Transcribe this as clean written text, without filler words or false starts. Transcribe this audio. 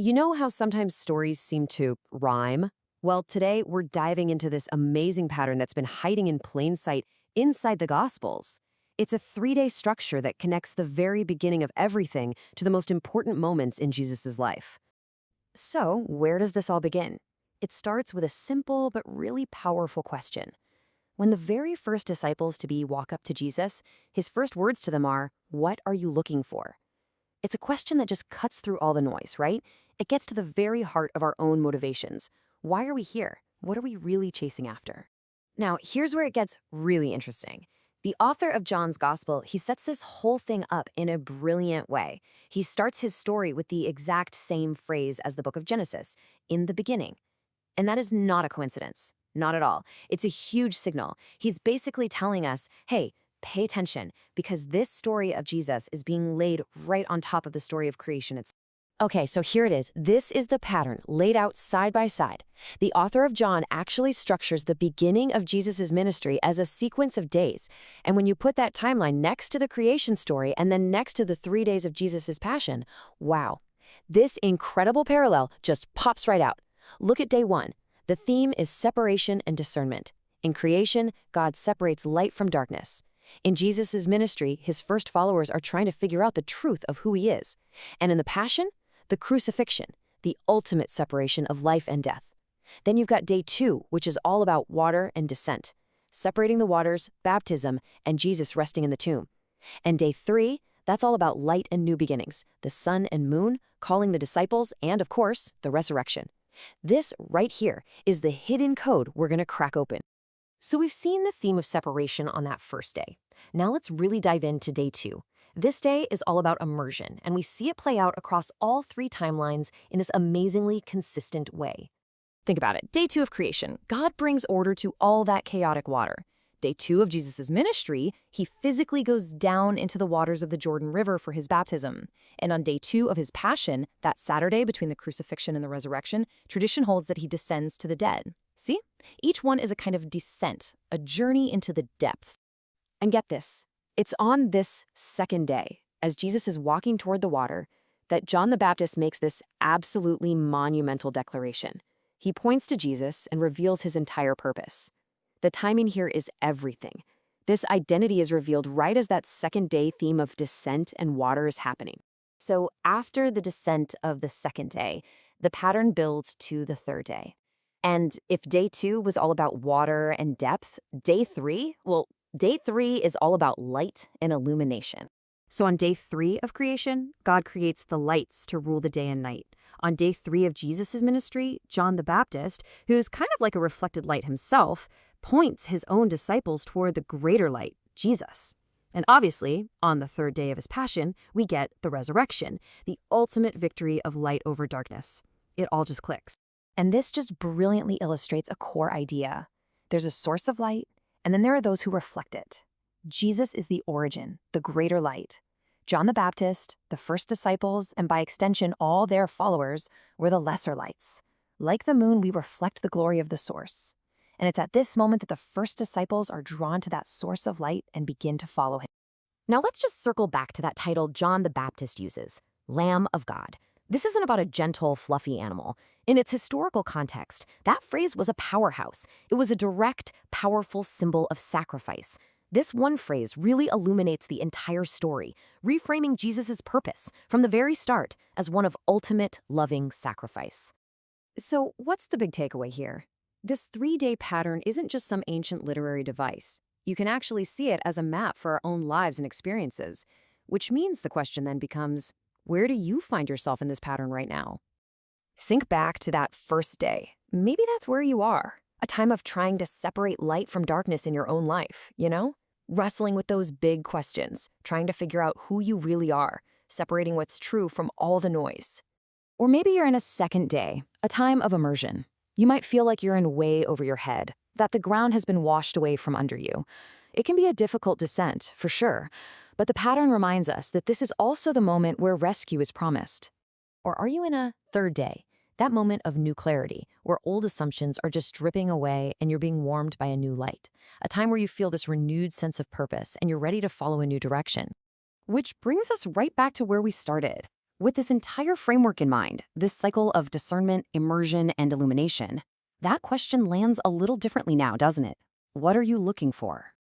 You know how sometimes stories seem to rhyme? Well, today we're diving into this amazing pattern that's been hiding in plain sight inside the Gospels. It's a three-day structure that connects the very beginning of everything to the most important moments in Jesus' life. So, where does this all begin? It starts with a simple but really powerful question. When the very first disciples to be walk up to Jesus, his first words to them are, "What are you looking for?" It's a question that just cuts through all the noise, right? It gets to the very heart of our own motivations. Why are we here? What are we really chasing after? Now, here's where it gets really interesting. The author of John's Gospel, he sets this whole thing up in a brilliant way. He starts his story with the exact same phrase as the book of Genesis, in the beginning. And that is not a coincidence. Not at all. It's a huge signal. He's basically telling us, hey, pay attention, because this story of Jesus is being laid right on top of the story of creation itself. Okay, so here it is. This is the pattern laid out side by side. The author of John actually structures the beginning of Jesus' ministry as a sequence of days. And when you put that timeline next to the creation story and then next to the 3 days of Jesus' passion, wow, this incredible parallel just pops right out. Look at day 1. The theme is separation and discernment. In creation, God separates light from darkness. In Jesus' ministry, his first followers are trying to figure out the truth of who he is. And in the Passion, the crucifixion, the ultimate separation of life and death. Then you've got day 2, which is all about water and descent, separating the waters, baptism, and Jesus resting in the tomb. And day 3, that's all about light and new beginnings, the sun and moon, calling the disciples, and of course, the resurrection. This right here is the hidden code we're going to crack open. So we've seen the theme of separation on that first day. Now let's really dive into day 2. This day is all about immersion, and we see it play out across all 3 timelines in this amazingly consistent way. Think about it. Day 2 of creation, God brings order to all that chaotic water. Day 2 of Jesus' ministry, he physically goes down into the waters of the Jordan River for his baptism. And on day 2 of his passion, that Saturday between the crucifixion and the resurrection, tradition holds that he descends to the dead. See? Each one is a kind of descent, a journey into the depths. And get this, it's on this second day, as Jesus is walking toward the water, that John the Baptist makes this absolutely monumental declaration. He points to Jesus and reveals his entire purpose. The timing here is everything. This identity is revealed right as that second day theme of descent and water is happening. So after the descent of the second day, the pattern builds to the third day. And if day 2 was all about water and depth, day 3 is all about light and illumination. So on day 3 of creation, God creates the lights to rule the day and night. On day 3 of Jesus' ministry, John the Baptist, who's kind of like a reflected light himself, points his own disciples toward the greater light, Jesus. And obviously, on the third day of his passion, we get the resurrection, the ultimate victory of light over darkness. It all just clicks. And this just brilliantly illustrates a core idea. There's a source of light, and then there are those who reflect it. Jesus is the origin, the greater light. John the Baptist, the first disciples, and by extension all their followers, were the lesser lights. Like the moon, we reflect the glory of the source. And it's at this moment that the first disciples are drawn to that source of light and begin to follow him. Now let's just circle back to that title John the Baptist uses, Lamb of God. This isn't about a gentle, fluffy animal. In its historical context, that phrase was a powerhouse. It was a direct, powerful symbol of sacrifice. This one phrase really illuminates the entire story, reframing Jesus' purpose from the very start as one of ultimate loving sacrifice. So what's the big takeaway here? This 3-day pattern isn't just some ancient literary device. You can actually see it as a map for our own lives and experiences, which means the question then becomes, where do you find yourself in this pattern right now? Think back to that first day. Maybe that's where you are. A time of trying to separate light from darkness in your own life, you know? Wrestling with those big questions, trying to figure out who you really are, separating what's true from all the noise. Or maybe you're in a second day, a time of immersion. You might feel like you're in way over your head, that the ground has been washed away from under you. It can be a difficult descent, for sure, but the pattern reminds us that this is also the moment where rescue is promised. Or are you in a third day, that moment of new clarity, where old assumptions are just dripping away and you're being warmed by a new light, a time where you feel this renewed sense of purpose and you're ready to follow a new direction? Which brings us right back to where we started. With this entire framework in mind, this cycle of discernment, immersion, and illumination, that question lands a little differently now, doesn't it? What are you looking for?